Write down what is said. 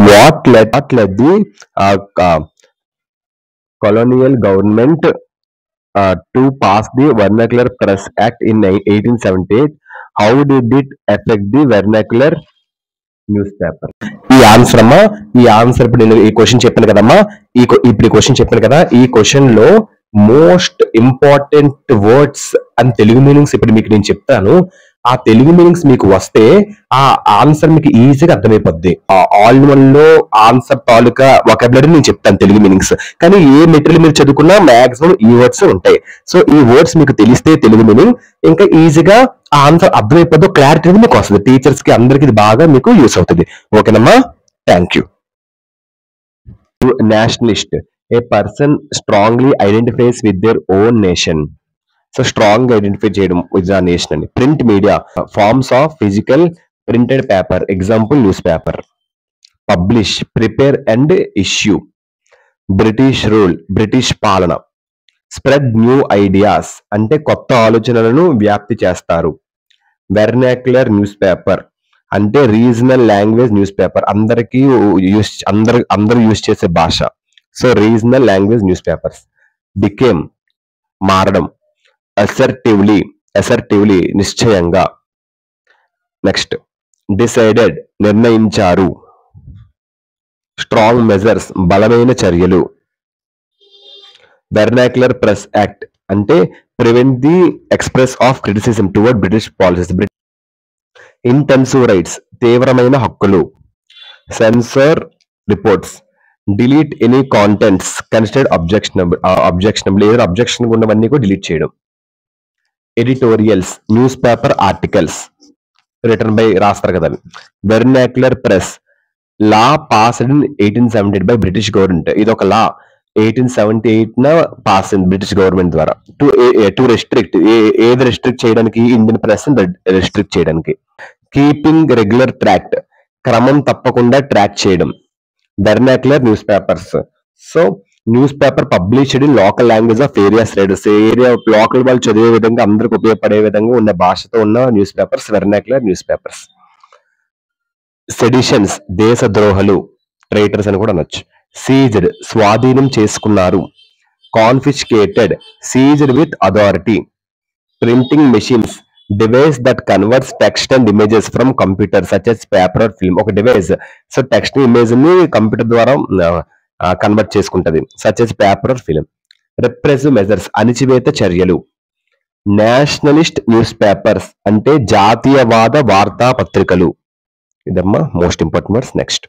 What led the colonial government to pass the Vernacular Press Act in 1878? How did it affect the vernacular newspaper? ఈ answer ఇప్పుడు నేను ఈ question చెప్పాను కదమ్మా. ఇప్పుడు ఈ క్వశ్చన్ చెప్పాను కదా, ఈ క్వశ్చన్ లో most important words and Telugu meanings ఇప్పుడు మీకు నేను చెప్తాను. ఆ తెలుగు మీనింగ్స్ మీకు వస్తే ఆ ఆన్సర్ మీకు ఈజీగా అర్థమైపోద్ది. ఆల్ వన్ లో ఆన్సర్ తాలూకా వొకాబులరీ నేను చెప్తాను తెలుగు మీనింగ్స్. కానీ ఏ మెటీరియల్ మీరు చదువుకున్నా మాక్సిమం ఈ వర్డ్స్ ఉంటాయి. సో ఈ వర్డ్స్ మీకు తెలిస్తే తెలుగు మీనింగ్ ఇంకా ఈజీగా ఆ ఆన్సర్ అర్థమైపోద్దు, క్లారిటీ మీకు వస్తుంది. టీచర్స్ కి అందరికి ఇది బాగా మీకు యూస్ అవుతుంది. ఓకేనమ్మా, thank you. Nationalist, a person strongly identifies with their own nation. So strong identify చేయడం విత్ ద నేషన్ అండి. Print media, forms of physical printed paper, example newspaper. Publish, prepare and issue. British rule, British పాలన. Spread new ideas అంటే కొత్త ఆలోచనలను వ్యాప్తి చేస్తారు. Vernacular newspaper అంటే regional language newspaper, అందరికీ అందరూ యూజ్ చేసే భాష. So regional language newspapers. Became మారడం. అసర్టివ్లీ నిశ్చయంగా. నెక్స్ట్ డిసైడెడ్ నిర్ణయించారు. స్ట్రాంగ్ మెజర్స్ బలమైన చర్యలు. వెర్నాక్యులర్ ప్రెస్ యాక్ట్ అంటే prevent the express of criticism towards British policies. Intensive rights తీవ్రమైన హక్కులు. Sensor reports delete any contents considered objectionable ఏదైనా అబ్జెక్షన్ ఉన్నవన్నీ కూడా డిలీట్ చేయడం. Editorials news paper articles written by రాస్తారు కదా. Vernacular press law passed in 1878 by British government. ఇది ఒక లా 1878 పాస్ అయింది బ్రిటిష్ గవర్నమెంట్ ద్వారా. టు రెస్ట్రిక్ట్ ఏది రెస్ట్రిక్ట్ చేయడానికి, ఇండియన్ ప్రెస్ రెస్ట్రిక్ట్ చేయడానికి. కీపింగ్ రెగ్యులర్ ట్రాక్ క్రమం తప్పకుండా ట్రాక్ చేయడం. Vernacular newspapers so newspaper published in local language of areas readers, area local వాళ్ళు చదివే విధంగా అందరికి ఉపయోగపడే విధంగా ఉన్న భాషతో ఉన్న newspapers vernacular newspapers. Seditions దేశద్రోహులు, ట్రైటర్స్ అని కూడా అనొచ్చు. సీజ్డ్ స్వాధీనం చేసుకున్నారు. Confiscated seized with authority. Printing machines device that converts text and images from computer such as paper or film. ఒక డివైస్ సో టెక్స్ట్ ఇమేజ్ ని computer ద్వారా convert చేసుకుంటది such as paper or film. Repressive measures అణిచివేత చర్యలు. Nationalist news papers అంటే జాతీయవాద వార్తా పత్రికలు. ఇదమ్మా మోస్ట్ ఇంపార్టెంట్ వర్డ్స్. నెక్స్ట్